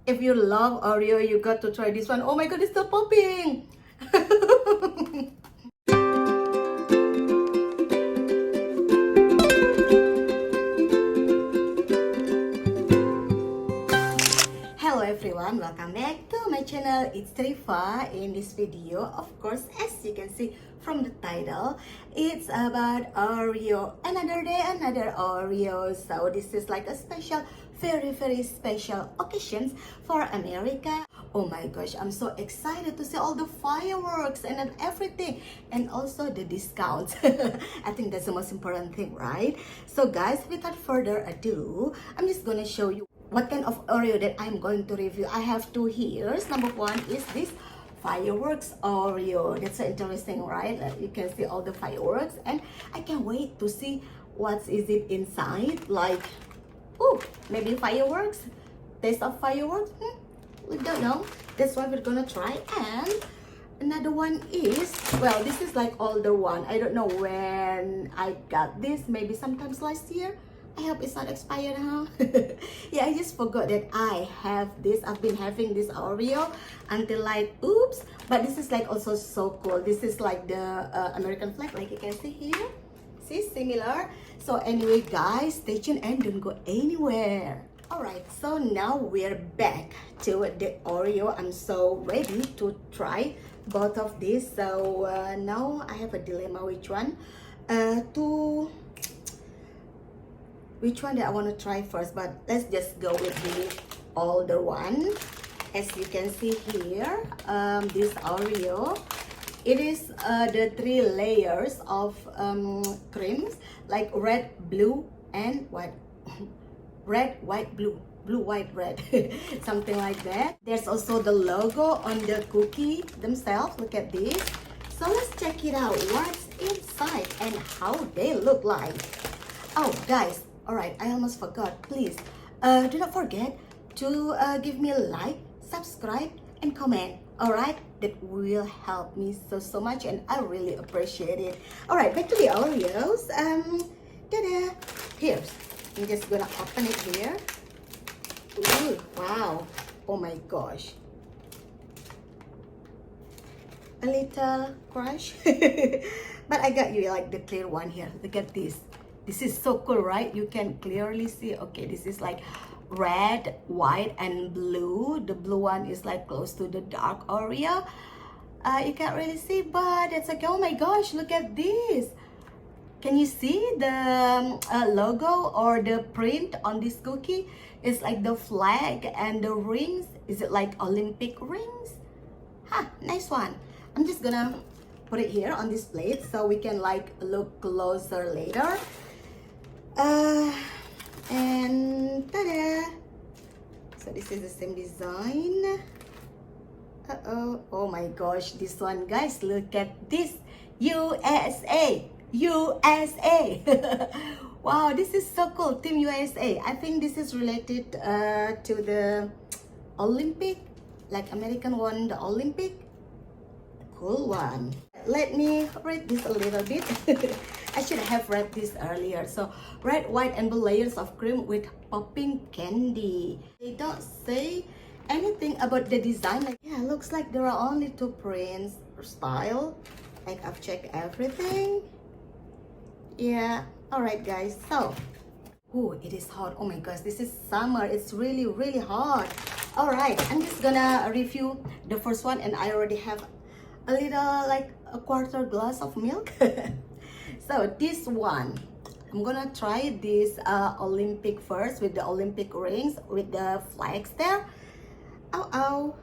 If you love Oreo, you got to try this one. Oh my god, it's still popping! Hello everyone, welcome back to my channel. It's Trifa. In this video, of course, as you can see from the title, it's about Oreo. Another day, another Oreo. So this is like a special, very special occasions for America. Oh my gosh, I'm so excited to see all the fireworks and everything, and also the discounts. I think that's the most important thing, right? So guys, without further ado, I'm just gonna show you what kind of Oreo that I'm going to review. I have two here. Number one is this fireworks Oreo. That's so interesting, right? You can see all the fireworks, and I can't wait to see what is it inside. Like, oh, maybe fireworks, taste of fireworks. We don't know. That's what we're gonna try. And another one is, well, this is like older one. I don't know when I got this. Maybe sometimes last year. I hope it's not expired, huh? Yeah, I just forgot that I have this. I've been having this Oreo until like, oops. But this is like also so cool. This is like the American flag, like you can see here. See, similar. So anyway, guys, stay tuned and don't go anywhere. Alright, so now we're back to the Oreo. I'm so ready to try both of these. So now I have a dilemma which one which one that I want to try first, but let's just go with the older one. As you can see here, this Oreo, it is the 3 layers of creams, like red, blue, and white. Red, white, blue, blue, white, red, something like that. There's also the logo on the cookie themselves. Look at this. So let's check it out, what's inside and how they look like. Oh guys, alright, I almost forgot. Please do not forget to give me a like, subscribe, and comment. Alright, that will help me so much, and I really appreciate it. Alright, back to the Oreos. Ta-da! Here, I'm just gonna open it here. Ooh, wow! Oh my gosh! A little crush, but I got you like the clear one here. Look at this. This is so cool, right? You can clearly see. Okay, this is like red, white, and blue. The blue one is like close to the dark Oreo. You can't really see, but it's okay. Oh my gosh, look at this. Can you see the logo or the print on this cookie? It's like the flag and the rings. Is it like Olympic rings? Huh, nice one. I'm just gonna put it here on this plate so we can like look closer later. And ta-da! So this is the same design. Oh my gosh, this one, guys, look at this. USA! USA! Wow, this is so cool. Team USA. I think this is related to the Olympic, like American won the Olympic. Cool one. Let me read this a little bit. I should have read this earlier. So red, white, and blue layers of cream with popping candy. They don't say anything about the design. Like, yeah, looks like there are only 2 prints or style. Like, I've checked everything. Yeah, alright guys. So, oh, it is hot. Oh my gosh, this is summer. It's really hot. Alright, I'm just gonna review the first one, and I already have a little, like a 1/4 glass of milk. So this one, I'm gonna try this Olympic first, with the Olympic rings with the flags there. Oh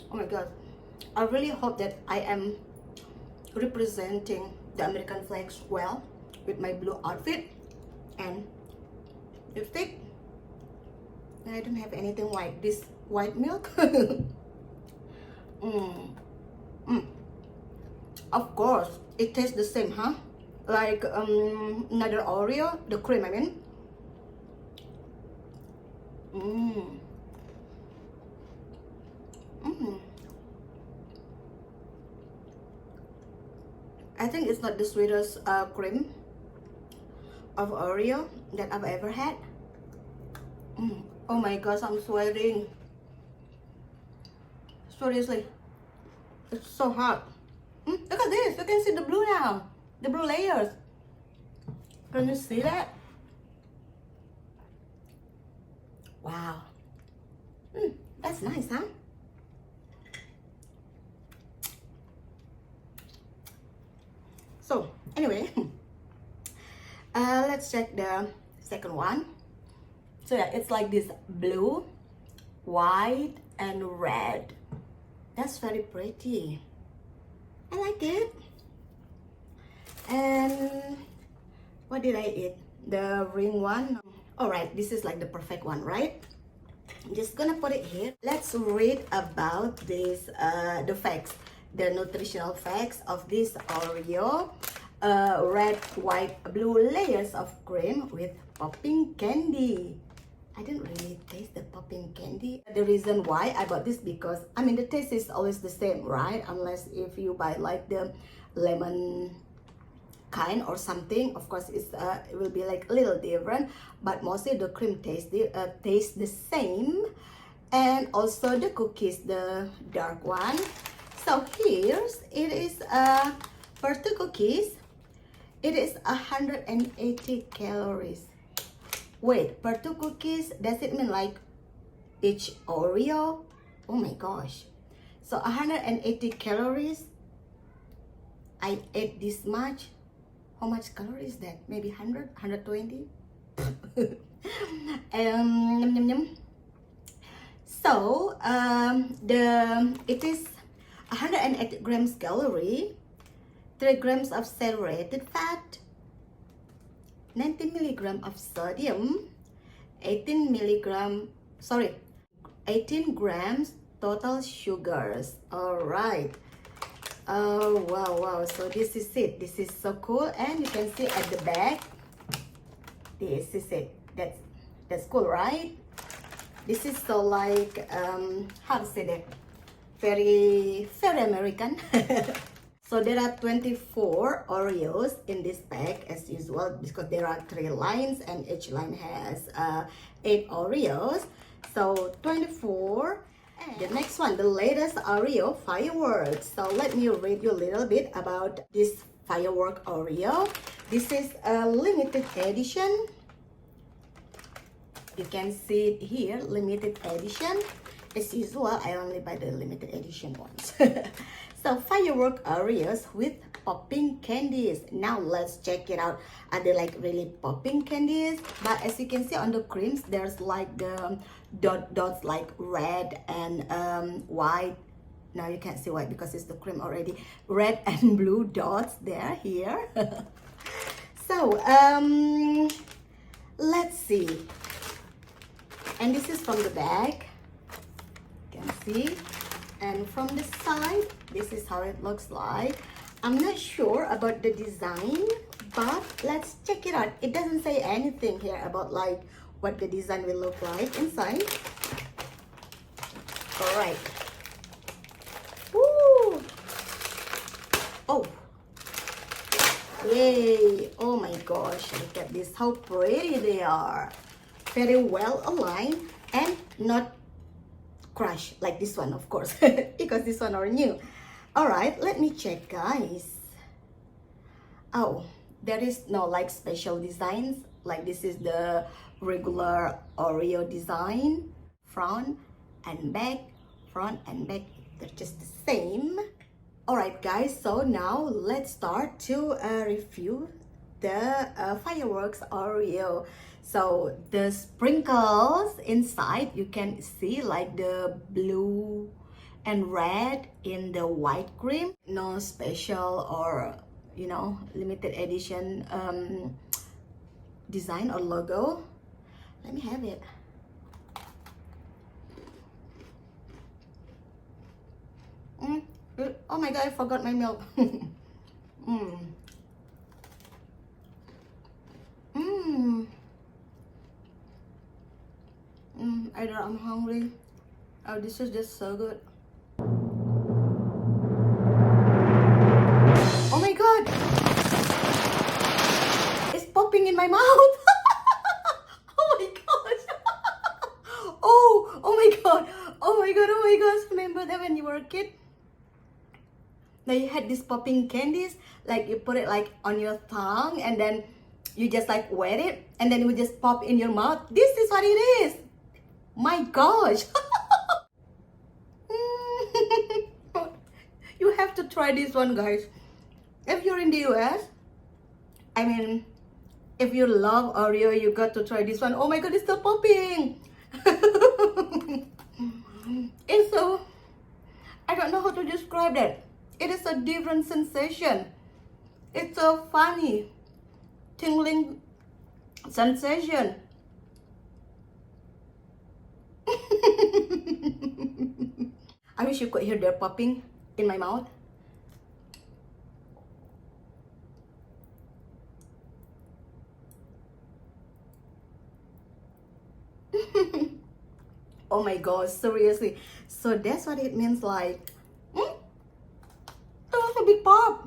my god, I really hope that I am representing the American flags well with my blue outfit and lipstick. I don't have anything white. This white milk. Of course, it tastes the same, huh? Like another Oreo, the cream, I mean. I think it's not the sweetest cream, of Oreo that I've ever had. Oh my gosh, I'm sweating. Seriously, it's so hot. Look at this, you can see the blue now, the blue layers. Can you see that? Wow. That's nice, huh? So anyway, let's check the second one. So yeah, it's like this blue, white, and red. That's very pretty. I like it. And what did I eat? The ring one. All right, this is like the perfect one, right? I'm just gonna put it here. Let's read about this, the facts, the nutritional facts of this Oreo. Red, white, blue layers of cream with popping candy. I didn't really taste the popping candy. The reason why I bought this because, I mean, the taste is always the same, right? Unless if you buy like the lemon kind or something, of course it will be like a little different, but mostly the cream tastes the same. And also the cookies, the dark one. So here's it is, for 2 cookies it is 180 calories. Wait, per 2 cookies, does it mean like each Oreo? Oh my gosh. So 180 calories. I ate this much. How much calories is that? Maybe 100, 120? So it is 180 grams calorie, 3 grams of saturated fat, 90 milligram of sodium, 18 grams total sugars. All right. Oh wow, so this is it. This is so cool. And you can see at the back, this is it. That's cool, right? This is so like how to say that, very American. So there are 24 Oreos in this bag as usual, because there are 3 lines and each line has 8 Oreos. So 24. The next one, the latest Oreo Fireworks. So let me read you a little bit about this Firework Oreo. This is a limited edition. You can see it here, limited edition. As usual, I only buy the limited edition ones. So Firework Oreos with popping candies. Now let's check it out. Are they like really popping candies? But as you can see on the creams, there's like the dots like red and white. Now you can't see white because it's the cream already. Red and blue dots there here. So let's see. And this is from the back. You can see. And from the side, this is how it looks like. I'm not sure about the design, but let's check it out. It doesn't say anything here about like what the design will look like inside. All right. Woo! Oh. Yay! Oh my gosh, look at this, how pretty they are. Very well aligned and not crush like this one, of course, because this one are new. All right, let me check, guys. Oh, there is no like special designs. Like this is the regular Oreo design, front and back, they're just the same. All right, guys, so now let's start to review the Fireworks Oreo. So the sprinkles inside, you can see like the blue and red in the white cream. No special or, you know, limited edition design or logo. Let me have it. Oh my god, I forgot my milk. Either I'm hungry. Oh, this is just so good. Oh my god! It's popping in my mouth. Oh my gosh. Oh my god. Oh my god. Oh my gosh. Remember that when you were a kid? Now you had these popping candies, like you put it like on your tongue and then you just like wet it and then it would just pop in your mouth. This is what it is. My gosh. You have to try this one, guys. If you're in the US, I mean, if you love Oreo, you got to try this one. Oh my god, it's still popping. It's so, I don't know how to describe that. It is a different sensation. It's a funny, tingling sensation. I wish you could hear the popping in my mouth. Oh my gosh, seriously. So that's what it means, like, that was a big pop.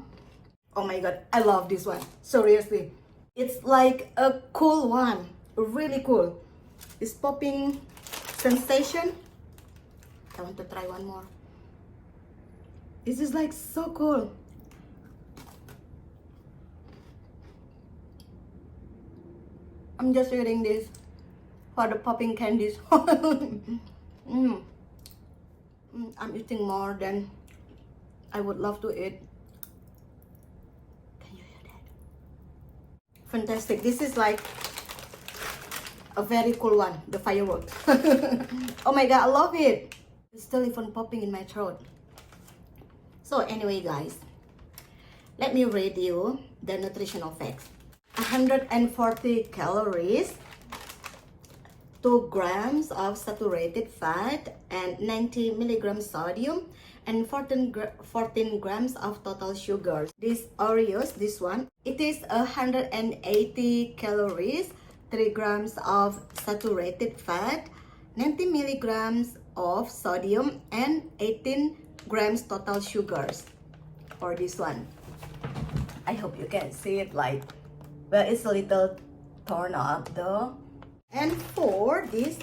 Oh my god, I love this one. Seriously. It's like a cool one. Really cool. This popping sensation. I want to try one more. This is like so cool. I'm just eating this for the popping candies. I'm eating more than I would love to eat. Can you hear that? Fantastic. This is like a very cool one, the fireworks. Oh my god, I love it. It's still even popping in my throat. So anyway, guys, let me read you the nutritional facts. 140 calories, 2 grams of saturated fat, and 90 milligrams sodium, and 14 grams of total sugars. This Oreos, this one, it is 180 calories, 3 grams of saturated fat, 90 milligrams of sodium, and 18 grams total sugars for this one. I hope you can see it, like, well, it's a little torn up though. And for this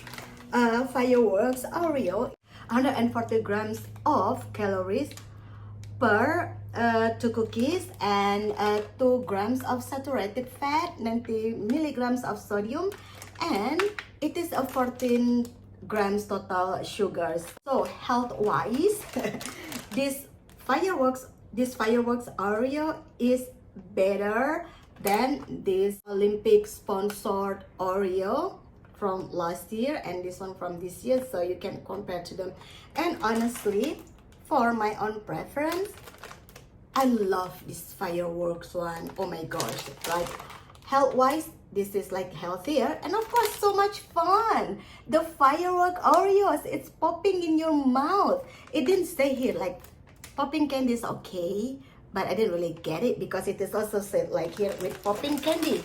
fireworks Oreo, 140 grams of calories per 2 cookies, and 2 grams of saturated fat, 90 milligrams of sodium, and it is a 14 grams total sugars. So health wise, this fireworks Oreo is better than this Olympic sponsored Oreo from last year and this one from this year, so you can compare to them. And honestly, for my own preference, I love this fireworks one. Oh my gosh, like health wise, this is like healthier and of course so much fun. The firework Oreos, it's popping in your mouth. It didn't say here like popping candy is okay, but I didn't really get it because it is also said like here with popping candy,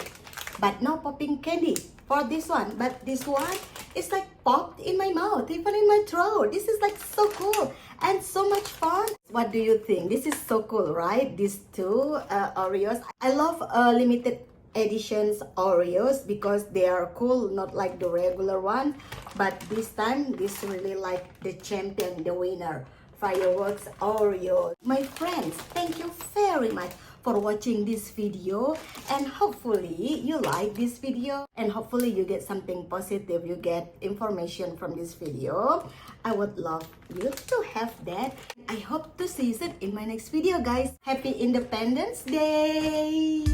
but no popping candy for this one. But this one is like popped in my mouth, even in my throat. This is like so cool and so much fun. What do you think? This is so cool, right? These two Oreos. I love limited editions Oreos because they are cool, not like the regular one, but this time this really like the champion, the winner, fireworks Oreo. My friends, thank you very much for watching this video, and hopefully you like this video and hopefully you get something positive, you get information from this video. I would love you to have that. I hope to see you soon in my next video, guys. Happy Independence Day!